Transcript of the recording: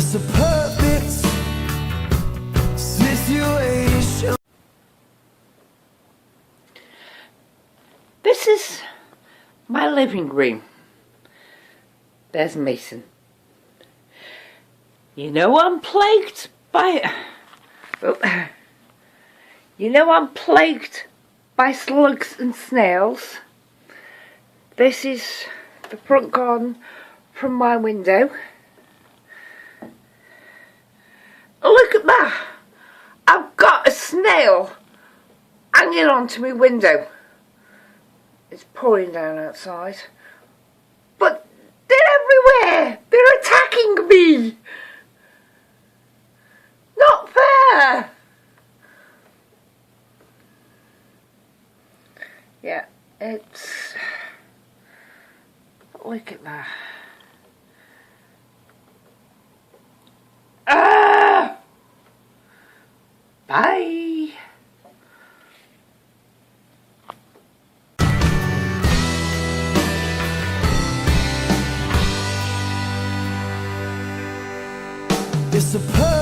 It's a perfect situation. This is my living room. There's Mason. You know I'm plagued by... You know I'm plagued by slugs and snails. This is the front garden from my window. Look at that! I've got a snail hanging onto my window. It's pouring down outside. But they're everywhere! They're attacking me! Not fair! Yeah, it's... Look at that. Ah! Bye! It's a perfect